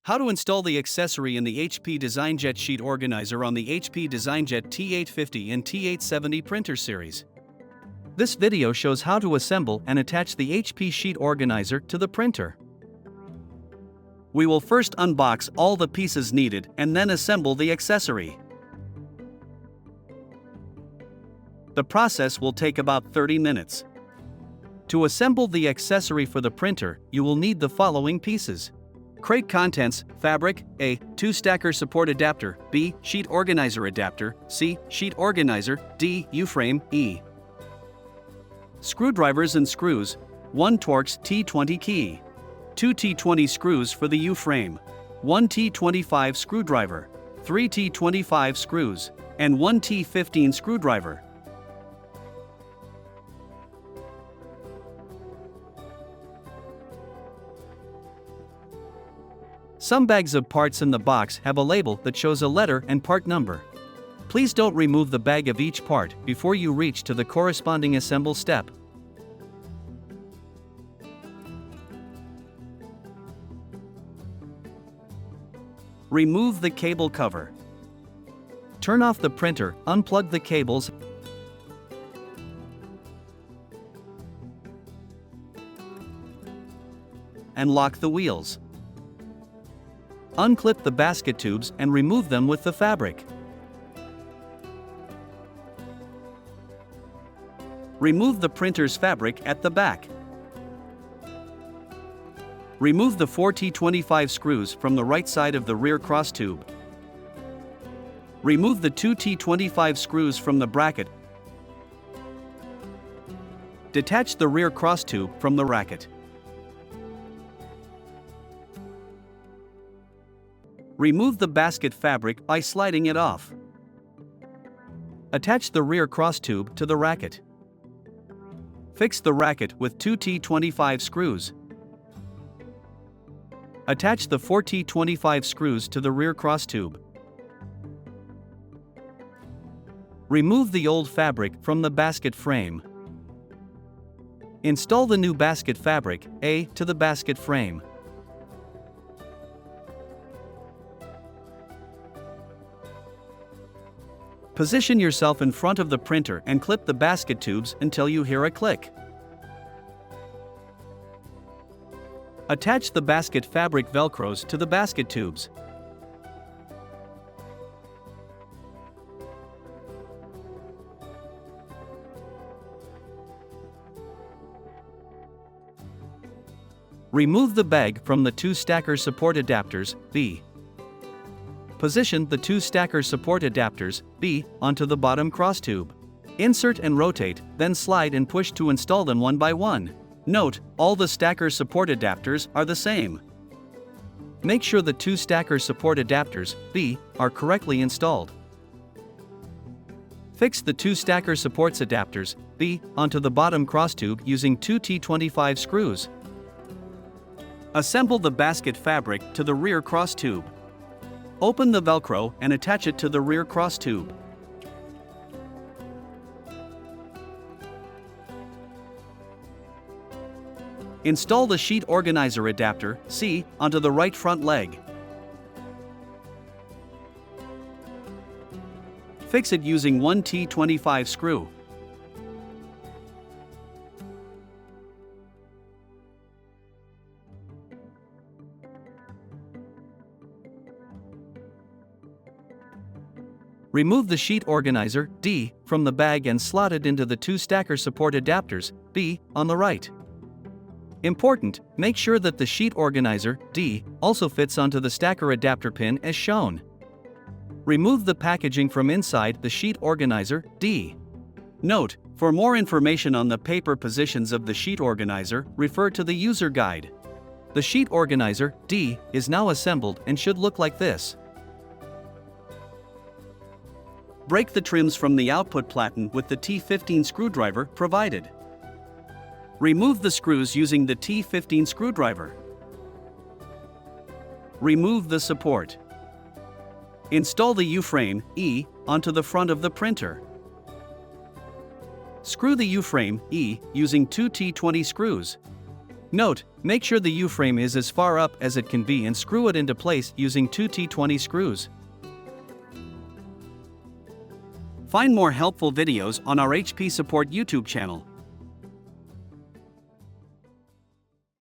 How to install the accessory in the HP DesignJet sheet organizer on the HP DesignJet T850 and T870 printer series. This video shows how to assemble and attach the HP sheet organizer to the printer. We will first unbox all the pieces needed and then assemble the accessory. The process will take about 30 minutes. To assemble the accessory for the printer, you will need the following pieces. Crate contents: fabric, A. 2-stacker support adapter, B. Sheet organizer adapter, C. Sheet organizer, D. U-frame, E. Screwdrivers and screws: 1 Torx T20 key, 2 T20 screws for the U-frame, 1 T25 screwdriver, 3 T25 screws, and 1 T15 screwdriver. Some bags of parts in the box have a label that shows a letter and part number. Please don't remove the bag of each part before you reach to the corresponding assemble step. Remove the cable cover. Turn off the printer, unplug the cables, and lock the wheels. Unclip the basket tubes and remove them with the fabric. Remove the printer's fabric at the back. Remove the 4 T25 screws from the right side of the rear cross tube. Remove the 2 T25 screws from the bracket. Detach the rear cross tube from the racket. Remove the basket fabric by sliding it off. Attach the rear cross tube to the racket. Fix the racket with 2 T25 screws. Attach the 4 T25 screws to the rear cross tube. Remove the old fabric from the basket frame. Install the new basket fabric, A, to the basket frame. Position yourself in front of the printer and clip the basket tubes until you hear a click. Attach the basket fabric velcros to the basket tubes. Remove the bag from the 2-stacker support adapters, B. Position the 2-stacker support adapters, B, onto the bottom cross tube. Insert and rotate, then slide and push to install them one by one. Note, all the stacker support adapters are the same. Make sure the 2-stacker support adapters, B, are correctly installed. Fix the 2-stacker supports adapters, B, onto the bottom cross tube using 2 T25 screws. Assemble the basket fabric to the rear cross tube. Open the Velcro and attach it to the rear cross tube. Install the sheet organizer adapter, C, onto the right front leg. Fix it using 1 T25 screw. Remove the sheet organizer, D, from the bag and slot it into the 2-stacker support adapters, B, on the right. Important, make sure that the sheet organizer, D, also fits onto the stacker adapter pin as shown. Remove the packaging from inside the sheet organizer, D. Note, for more information on the paper positions of the sheet organizer, refer to the user guide. The sheet organizer, D, is now assembled and should look like this. Break the trims from the output platen with the T15 screwdriver provided. Remove the screws using the T15 screwdriver. Remove the support. Install the U-frame, E, onto the front of the printer. Screw the U-frame, E, using 2 T20 screws. Note, make sure the U-frame is as far up as it can be and screw it into place using two T20 screws. Find more helpful videos on our HP Support YouTube channel.